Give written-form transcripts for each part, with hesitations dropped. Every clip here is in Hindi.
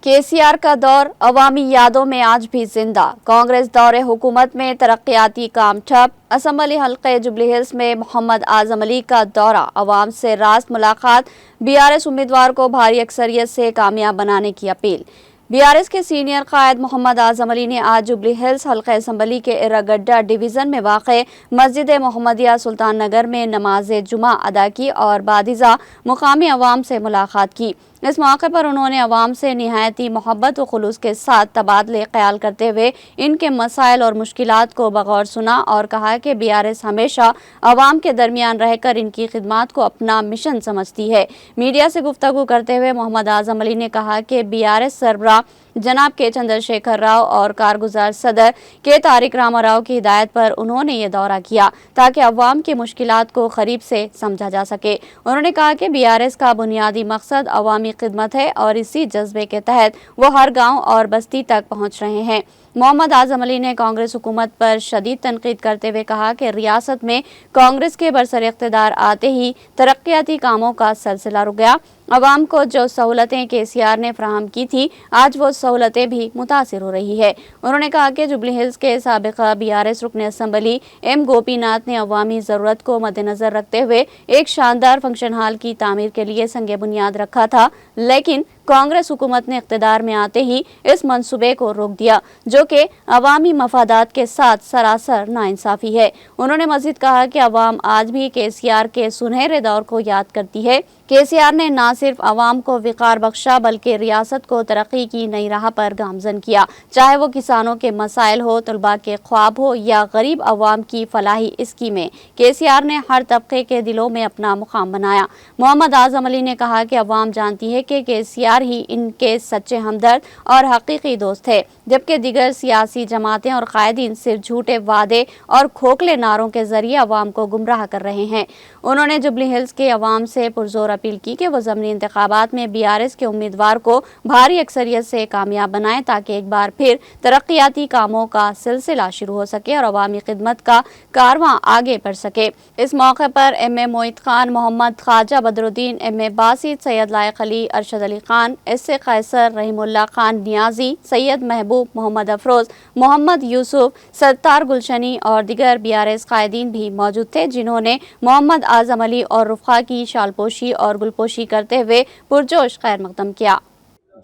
केसीआर का दौर अवामी यादों में आज भी जिंदा। कांग्रेस दौरे हुकूमत में तरक्याती काम ठप। असम्बली हल्के जुबली हिल्स में मोहम्मद आजम अली का दौरा, अवाम से रास्त मुलाकात। बीआरएस उम्मीदवार को भारी अक्सरियत से कामयाब बनाने की अपील। बीआरएस के सीनियर कायद मोहम्मद आजम अली ने आज जुबली हिल्स हल्का असम्बली के इरागड्डा डिवीजन में वाक़े मस्जिद मोहम्मदिया सुल्तान नगर में नमाज जुमा अदा की और बादिजा मुकामी अवाम से मुलाकात की। इस मौके पर उन्होंने अवाम से निहायती मोहब्बत व खुलूस के साथ तबादले ख्याल करते हुए इनके मसाइल और मुश्किलात को बगौर सुना और कहा कि बीआरएस हमेशा अवाम के दरमियान रहकर इनकी खिदमत को अपना मिशन समझती है। मीडिया से गुफ्तगू करते हुए मोहम्मद आजम अली ने कहा कि बीआरएस सरबराह जनाब के चंद्रशेखर राव और कारगुजार सदर के तारिक रामाराव की हिदायत पर उन्होंने ये दौरा किया ताकि अवाम की मुश्किलात को करीब से समझा जा सके। उन्होंने कहा कि बीआरएस का बुनियादी मकसद अवामी खिदमत है और इसी जज्बे के तहत वो हर गांव और बस्ती तक पहुंच रहे हैं। मोहम्मद आजम अली ने कांग्रेस हुकूमत पर शदीद तनकीद करते हुए कहा कि रियासत में कांग्रेस के बरसर इख्तिदार आते ही तरक्याती कामों का सिलसिला रुक गया। अवाम को जो सहूलतें केसीआर ने फराहम की थी, आज वो सहूलतें भी मुतासिर हो रही है। उन्होंने कहा कि जुबली हिल्स के साबिका बीआरएस रुकन असम्बली एम गोपीनाथ ने अवामी ज़रूरत को मद्देनजर रखते हुए एक शानदार फंक्शन हॉल की तामीर के लिए संग बुनियाद रखा था, लेकिन कांग्रेस हुकूमत ने इख्तिदार में आते ही इस मंसूबे को रोक दिया, जो कि अवामी मफादात के साथ सरासर नाइंसाफी है। उन्होंने मजीद कहा कि अवाम आज भी केसीआर के सुनहरे दौर को याद करती है। केसीआर ने न सिर्फ अवाम को विकार बख्शा बल्कि रियासत को तरक्की की नई राह पर गामजन किया, चाहे वो किसानों के मसाइल हो, तलबा के ख्वाब हो या गरीब अवाम की फलाही स्कीमें। केसीआर ने हर तबके के दिलों में अपना मुकाम बनाया। मोहम्मद आजम अली ने कहा कि अवाम जानती है कि केसीआर ही इनके सच्चे हमदर्द और हकीकी दोस्त है, जबकि दिगर सियासी जमातें और कायदीन सिर्फ झूठे वादे और खोखले नारों के जरिए अवाम को गुमराह कर रहे हैं। उन्होंने जुबली हिल्स के अवाम से पुरजोर अपील की कि वो ज़मीनी इंतखाबात में बीआरएस के उम्मीदवार को भारी अक्सरियत से कामयाब बनाएं ताकि एक बार फिर तरक्याती कामों का सिलसिला शुरू हो सके और अवामी खिदमत का कारवां आगे बढ़ सके। इस मौके पर एम.ए. मोहित खान, मोहम्मद ख्वाजा बदरुद्दीन, एम.ए. बासित, सैयद लायक अली, अरशद अली खान, एस.ए. कैसर, रहीमुल्लाह खान नियाजी, सैयद महबूब, मोहम्मद अफरोज, मोहम्मद यूसुफ, सत्तार गुलशनी और दिगर बीआरएस कायदीन भी मौजूद थे, जिन्होंने मोहम्मद आजम अली और रुफ़ा की शालपोशी और गुलपोशी करते हुए पुरजोश खैर मकदम किया।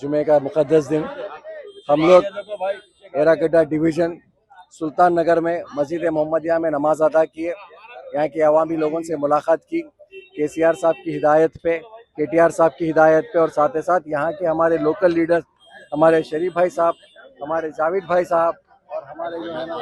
जुमे का मुक़द्दस दिन हम लोग इरागड्डा डिवीज़न सुल्तान नगर में मस्जिद मोहम्मदिया में नमाज अदा किए। यहाँ के अवामी लोगों से मुलाकात की, केसीआर साहब की हिदायत पे, केटीआर साहब की हिदायत पे, और साथ ही साथ यहाँ के हमारे लोकल लीडर्स, हमारे शरीफ भाई साहब, हमारे जावेद भाई साहब और हमारे जो है ना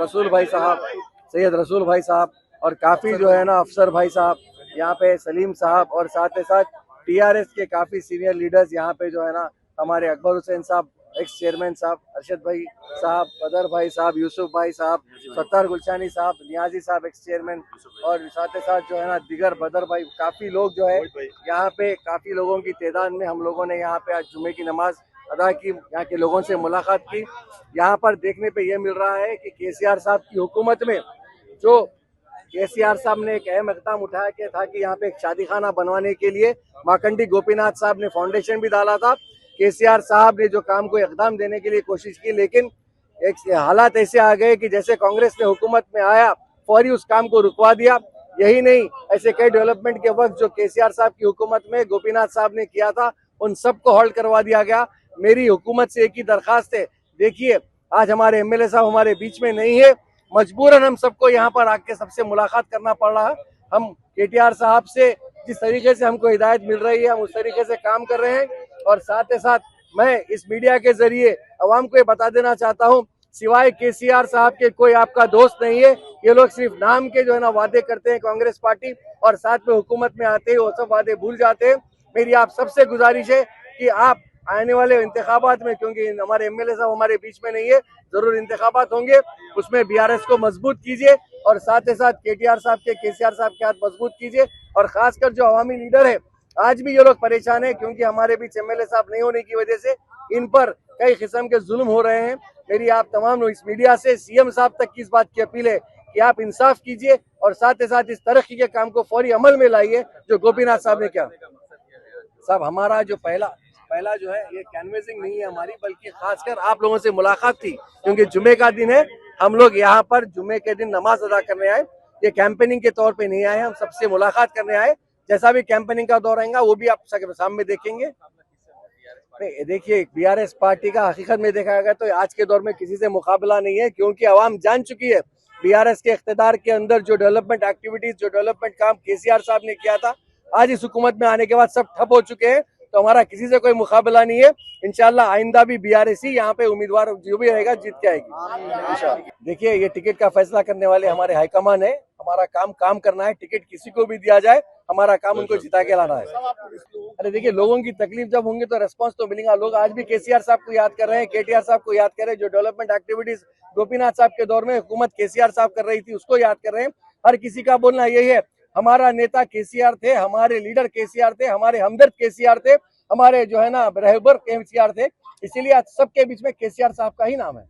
रसूल भाई साहब, सैयद रसूल भाई साहब और काफ़ी जो है ना अफसर भाई साहब यहाँ पे, सलीम साहब, और साथ ही साथ टीआरएस के काफ़ी सीनियर लीडर्स यहाँ पे जो है ना, हमारे अकबर हुसैन साहब एक्स चेयरमैन साहब, अरशद भाई साहब, बदर भाई साहब, यूसुफ भाई साहब, सत्तार गुलशानी साहब, नियाजी साहब एक्स चेयरमैन, और साथ ही साथ जो है ना दिगर बदर भाई, काफ़ी लोग जो है यहाँ पे, काफ़ी लोगों की तादाद में हम लोगों ने यहाँ पे आज जुमे की नमाज अदा की, यहाँ के लोगों से मुलाकात की। यहाँ पर देखने पे ये मिल रहा है कि केसीआर साहब की हुकूमत में जो केसीआर साहब ने एक अहम इक़दाम उठाया कि था कि यहाँ पे एक शादी खाना बनवाने के लिए माकंडी गोपीनाथ साहब ने फाउंडेशन भी डाला था। केसीआर साहब ने जो काम को इक़दाम देने के लिए कोशिश की, लेकिन एक हालात ऐसे आ गए कि जैसे कांग्रेस ने हुकूमत में आया फौरी उस काम को रुकवा दिया। यही नहीं, ऐसे कई डेवलपमेंट के वक्त जो केसीआर साहब की हुकूमत में गोपीनाथ साहब ने किया था, उन सबको हॉल्ट करवा दिया गया। मेरी हुकूमत से एक ही दरख्वास्त है, देखिए आज हमारे एमएलए साहब हमारे बीच में नहीं है, मजबूरन हम सबको यहाँ पर आके सबसे मुलाकात करना पड़ रहा है। हम केटीआर साहब से जिस तरीके से हमको हिदायत मिल रही है, हम उस तरीके से काम कर रहे हैं। और साथ ही साथ मैं इस मीडिया के जरिए अवाम को ये बता देना चाहता हूँ, सिवाय केसीआर साहब के कोई आपका दोस्त नहीं है। ये लोग सिर्फ नाम के जो है ना वादे करते हैं कांग्रेस पार्टी, और साथ में हुकूमत में आते हैं वो सब वादे भूल जाते हैं। मेरी आप सबसे गुजारिश है कि आप आने वाले इंतखाबात में, क्योंकि हमारे एमएलए साहब हमारे बीच में नहीं है, जरूर इंतखाबात होंगे, उसमें बीआरएस को मजबूत कीजिए और साथ ही साथ केटीआर साहब के, केसीआर साहब के हाथ मजबूत कीजिए। और खासकर जो अवामी लीडर है, आज भी ये लोग परेशान है क्योंकि हमारे बीच एमएलए साहब नहीं होने की वजह से इन पर कई किस्म के जुल्म हो रहे हैं। मेरी आप तमाम इस मीडिया से सीएम साहब तक की इस बात की अपील है कि आप इंसाफ कीजिए और साथ ही साथ इस तरक्की के काम को फौरी अमल में लाइए जो गोपीनाथ साहब ने किया। साहब हमारा जो पहला जो है ये कैनवेसिंग नहीं है हमारी, बल्कि खासकर आप लोगों से मुलाकात थी, क्योंकि जुमे का दिन है। हम लोग यहाँ पर जुमे के दिन नमाज अदा करने आए, ये कैंपेनिंग के तौर पे नहीं आए, हम सबसे मुलाकात करने आए। जैसा भी कैंपेनिंग का दौर आएगा वो भी आप सबके सामने देखेंगे। देखिए, बीआरएस पार्टी का हकीकत में देखा गया तो आज के दौर में किसी से मुकाबला नहीं है, क्योंकि आवाम जान चुकी है बीआरएस के इख्तिदार के अंदर जो डेवलपमेंट एक्टिविटीज, जो डेवलपमेंट काम केसीआर साहब ने किया था, आज इस हुकूमत में आने के बाद सब ठप हो चुके हैं। तो हमारा किसी से कोई मुकाबला नहीं है। इंशाल्लाह आइंदा भी बीआरएस ही यहाँ पे उम्मीदवार जो भी रहेगा जीत के आएगी। देखिए, ये टिकट का फैसला करने वाले हमारे हाईकमान है। हमारा काम करना है, टिकट किसी को भी दिया जाए, हमारा काम उनको जिता के लाना है। अरे देखिए, लोगों की तकलीफ जब होंगी तो रेस्पॉन्स तो मिलेगा। लोग आज भी केसीआर साहब को याद कर रहे हैं, केटीआर साहब को याद कर रहे हैं। जो डेवलपमेंट एक्टिविटीज गोपीनाथ साहब के दौर में हुकूमत केसीआर साहब कर रही थी, उसको याद कर रहे हैं। हर किसी का बोलना यही है, हमारा नेता केसीआर थे, हमारे लीडर केसीआर थे, हमारे हमदर्द केसीआर थे, हमारे जो है ना रहबर केसीआर थे। इसीलिए आज सबके बीच में केसीआर साहब का ही नाम है।